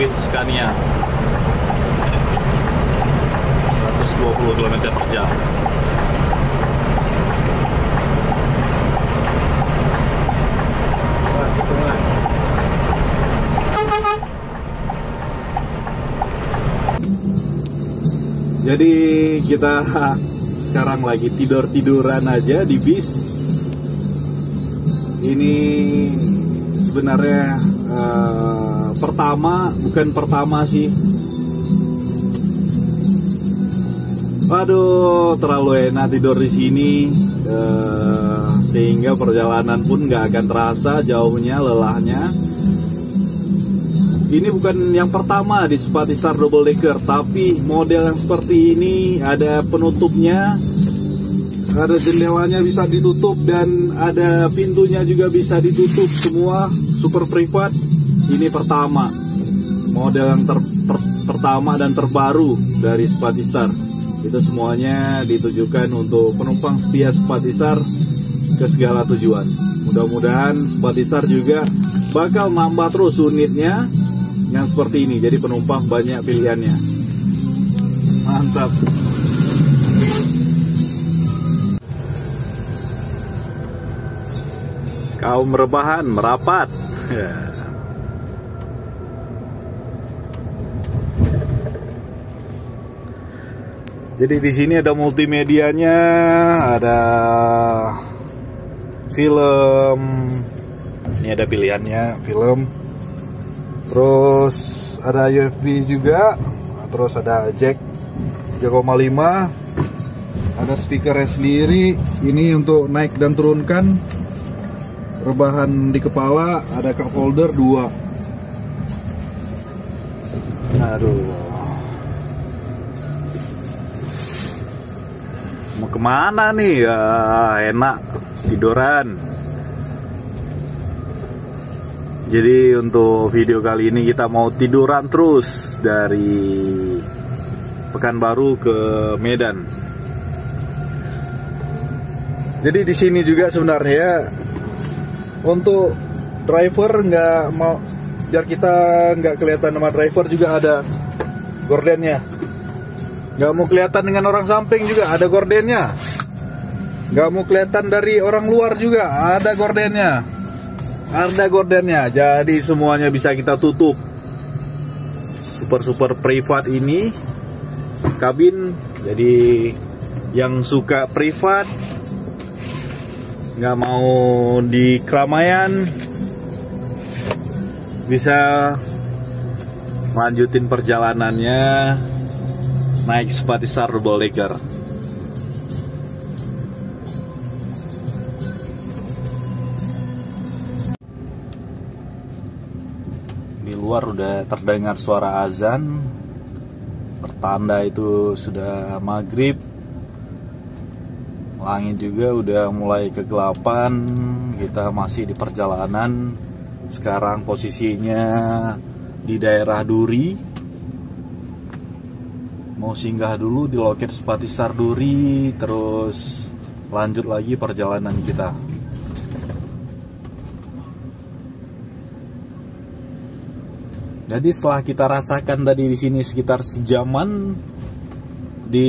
speed Scania 120 km/jam. Jadi kita sekarang lagi tiduran aja di bis. Ini sebenarnya bukan pertama sih. Waduh, terlalu enak tidur di sini, sehingga perjalanan pun nggak akan terasa jauhnya, lelahnya. Ini bukan yang pertama di Spatissar double decker, tapi model yang seperti ini ada penutupnya, ada jendelanya bisa ditutup dan ada pintunya juga bisa ditutup, semua super privat. Ini pertama, model yang pertama dan terbaru dari Spatissar. Itu semuanya ditujukan untuk penumpang setia Spatissar ke segala tujuan. Mudah-mudahan Spatissar juga bakal nambah terus unitnya yang seperti ini, jadi penumpang banyak pilihannya. Mantap. Kaum rebahan merapat. Jadi di sini ada multimedianya, ada film. Ini ada pilihannya, film. Terus ada USB juga, terus ada jack 3,5, ada speakernya sendiri. Ini untuk naik dan turunkan, rebahan di kepala, ada cup holder 2. Aduh, mau kemana nih? Ya, enak tiduran. Jadi untuk video kali ini kita mau tiduran terus dari Pekanbaru ke Medan. Jadi di sini juga sebenarnya untuk driver nggak mau, biar kita nggak kelihatan sama driver, juga ada gordennya. Nggak mau kelihatan dengan orang samping juga ada gordennya. Nggak mau kelihatan dari orang luar juga ada gordennya. Ada gordennya, jadi semuanya bisa kita tutup. Super privat ini kabin, jadi yang suka privat, nggak mau di keramaian, bisa lanjutin perjalanannya naik Spatissar double decker. Di luar udah terdengar suara azan, pertanda itu sudah maghrib. Langit juga udah mulai kegelapan. Kita masih di perjalanan. Sekarang posisinya di daerah Duri. Mau singgah dulu di loket Spatissar Duri, terus lanjut lagi perjalanan kita. Jadi setelah kita rasakan tadi di sini sekitar sejaman, di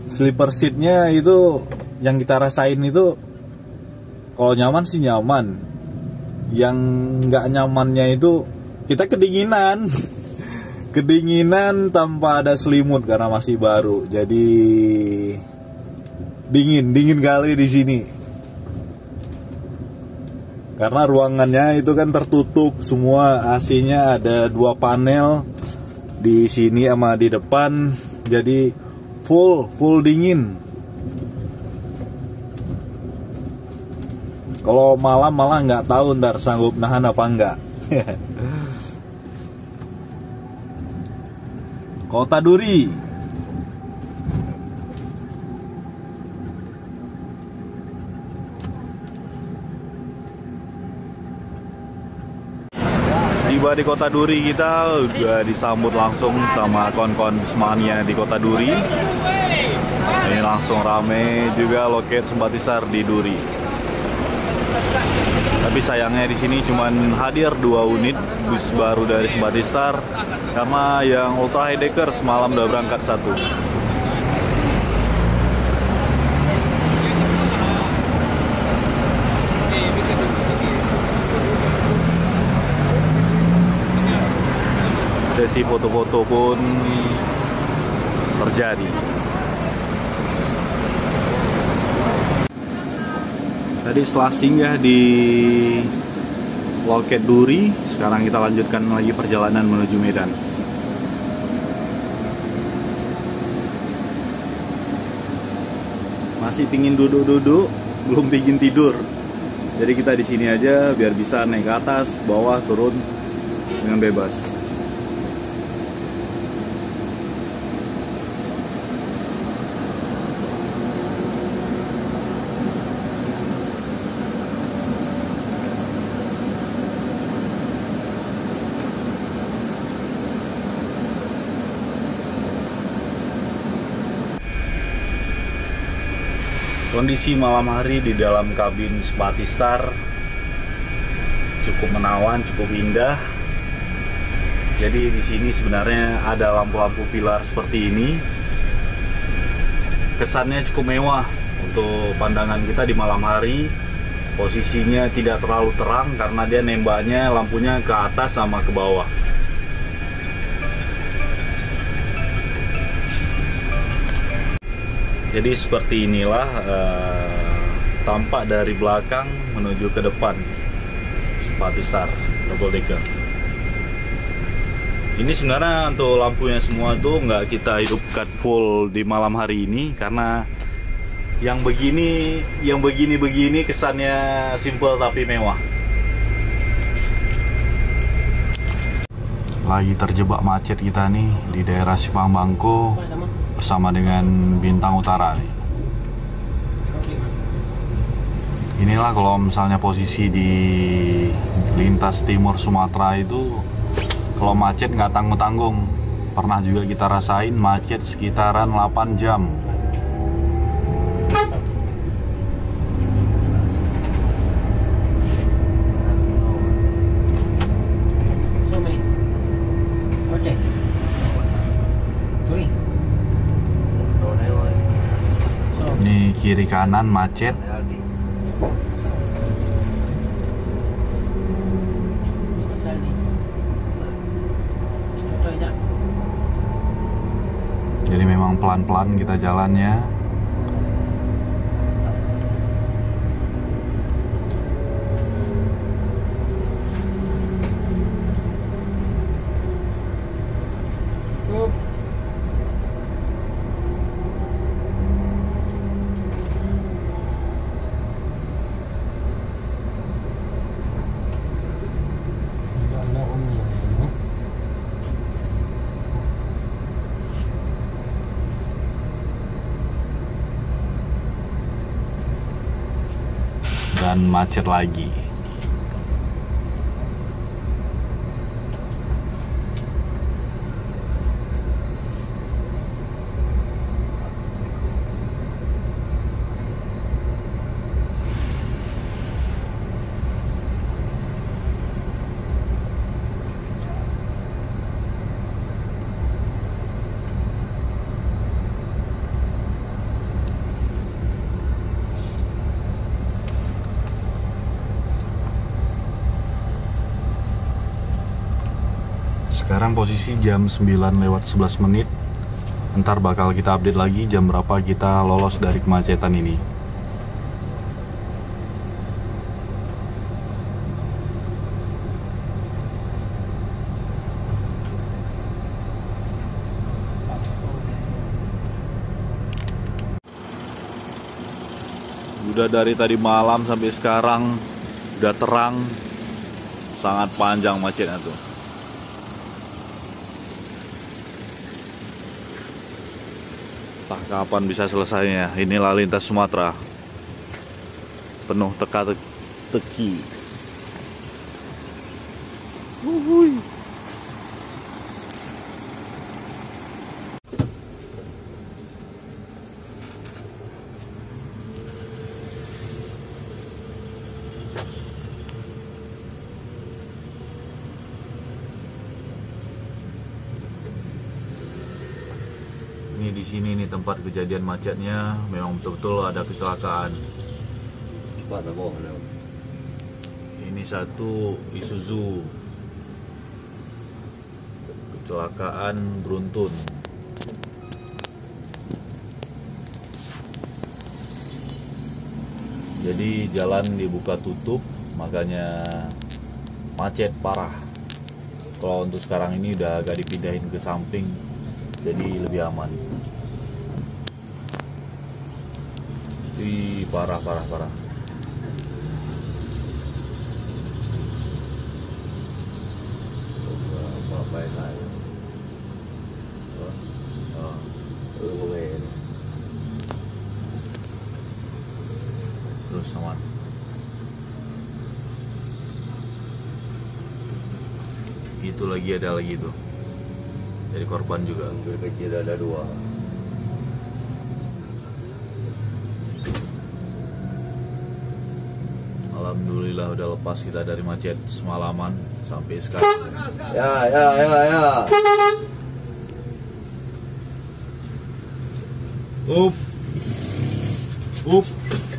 sleeper seatnya itu yang kita rasain itu, kalau nyaman sih nyaman. Yang nggak nyamannya itu kita kedinginan, kedinginan tanpa ada selimut karena masih baru. Jadi dingin kali di sini. Karena ruangannya itu kan tertutup semua, AC-nya ada 2 panel di sini sama di depan, jadi full dingin. Kalau malam malah nggak tahu ntar sanggup nahan apa enggak. Kota Duri. Tiba di Kota Duri, kita udah disambut langsung sama kawan-kawan Bismania di Kota Duri. Ini langsung rame juga loket Spatissar di Duri. Tapi sayangnya di sini cuman hadir 2 unit bus baru dari Simpati Star, karena yang Ultra High Decker semalam udah berangkat 1. Sesi foto-foto pun terjadi. Tadi setelah singgah di Loket Duri, sekarang kita lanjutkan lagi perjalanan menuju Medan. Masih pingin duduk-duduk, belum pingin tidur. Jadi kita di sini aja biar bisa naik ke atas, bawah, turun dengan bebas. Kondisi malam hari di dalam kabin Simpati Star cukup menawan, cukup indah. Jadi di sini sebenarnya ada lampu-lampu pilar seperti ini. Kesannya cukup mewah untuk pandangan kita di malam hari. Posisinya tidak terlalu terang karena dia nembaknya lampunya ke atas sama ke bawah. Jadi seperti inilah tampak dari belakang menuju ke depan Simpati Star double decker. Ini sebenarnya untuk lampunya semua tuh nggak kita hidupkan full di malam hari ini, karena yang begini kesannya simple tapi mewah. Lagi terjebak macet kita nih di daerah Simpang Bangko bersama dengan Bintang Utara nih. Inilah kalau misalnya posisi di lintas timur Sumatera itu kalau macet nggak tanggung-tanggung. Pernah juga kita rasain macet sekitaran 8 jam. Ini kiri kanan macet. Jadi memang pelan-pelan kita jalannya. Dan macet lagi. Sekarang posisi jam 9:11. Ntar bakal kita update lagi jam berapa kita lolos dari kemacetan ini. Udah dari tadi malam sampai sekarang udah terang, sangat panjang macetnya tuh. Kapan bisa selesainya? Inilah lintas Sumatera, penuh teka-teki. Ini di sini nih tempat kejadian macetnya, memang betul-betul ada kecelakaan. Ini satu Isuzu, kecelakaan beruntun. Jadi jalan dibuka tutup, makanya macet parah. Kalau untuk sekarang ini udah agak dipindahin ke samping, jadi lebih aman. Ih, parah. Terus aman. Itu ada lagi tuh. Jadi korban juga. Kecil ada 2. Alhamdulillah udah lepas kita dari macet semalaman sampai sekarang. Ya. Up.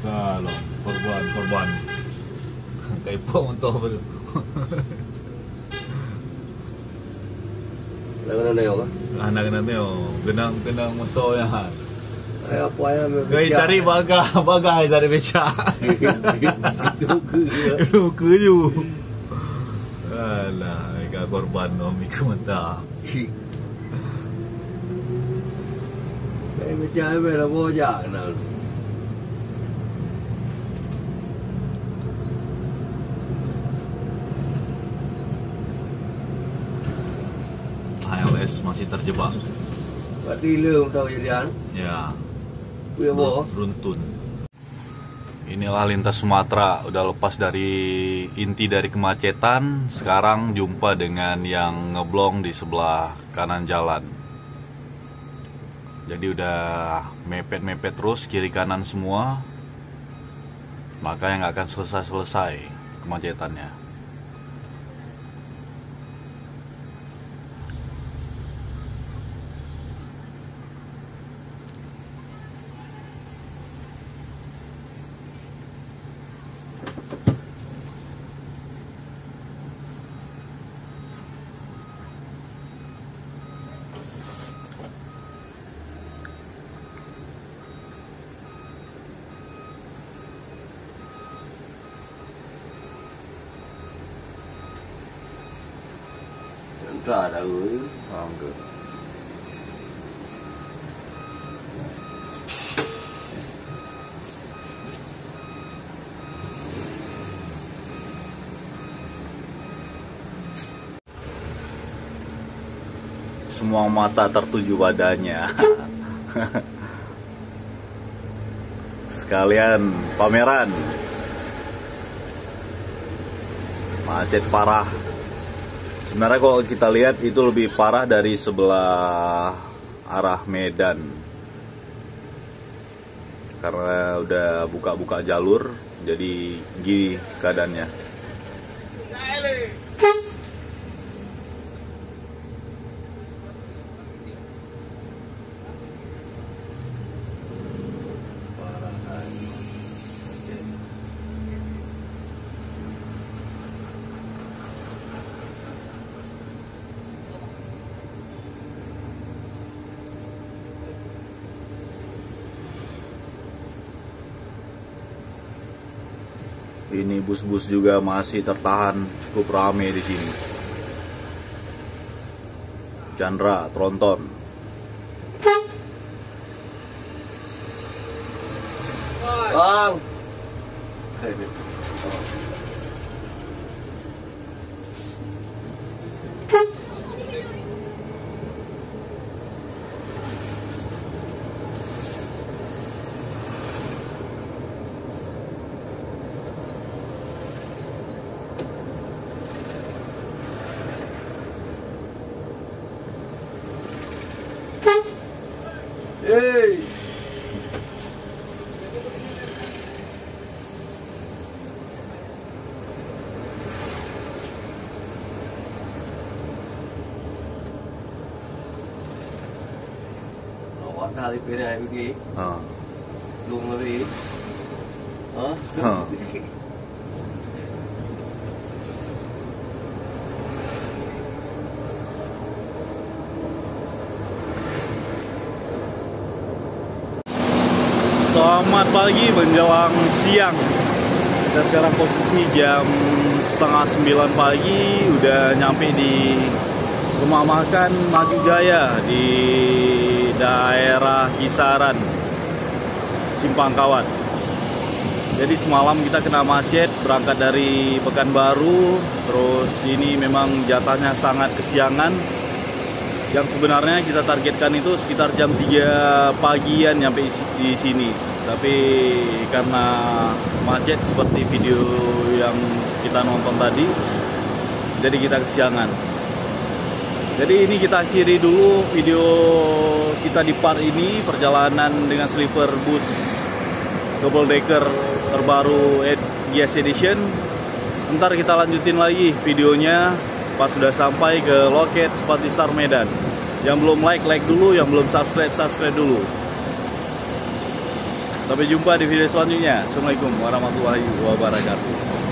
Kalau korban. Kayak untuk apa tuh? Anak-anak neo, genang motor ya. Apa ya? Gay cari bagai dari beca. Keju. Alah, ika korban om iku mentah. Cái chơi về là vô dạng nào. HLS masih terjebak. Berarti lu tahu jadian? Ya. Boh. Beruntun. Inilah lintas Sumatera, udah lepas dari inti dari kemacetan, sekarang jumpa dengan yang ngeblong di sebelah kanan jalan. Jadi udah mepet terus kiri kanan semua, maka nggak akan selesai kemacetannya. Ra đã gửi không được. Semua mata tertuju padanya. Sekalian pameran. Macet parah. Sebenarnya kalau kita lihat itu lebih parah dari sebelah arah Medan. Karena udah buka-buka jalur, jadi gini keadaannya. Ini bus-bus juga masih tertahan, cukup ramai di sini. Chandra, Tronton. Bang. Hey. bỏ ra thì bên này bên kia Ờ. luôn là đi đó Ờ. Selamat pagi menjelang siang. Kita sekarang posisi jam setengah 9 pagi, udah nyampe di rumah makan Maju Jaya di daerah Kisaran, Simpang Kawat. Jadi semalam kita kena macet berangkat dari Pekanbaru, terus ini memang jatahnya sangat kesiangan. Yang sebenarnya kita targetkan itu sekitar jam 3 pagian nyampe di sini. Tapi karena macet seperti video yang kita nonton tadi, jadi kita kesiangan. Jadi ini kita akhiri dulu video kita di part ini, perjalanan dengan sleeper bus double decker terbaru GS Edition. Ntar kita lanjutin lagi videonya pas sudah sampai ke loket Spatisar Medan. Yang belum like dulu, yang belum subscribe dulu. Sampai jumpa di video selanjutnya. Assalamualaikum warahmatullahi wabarakatuh.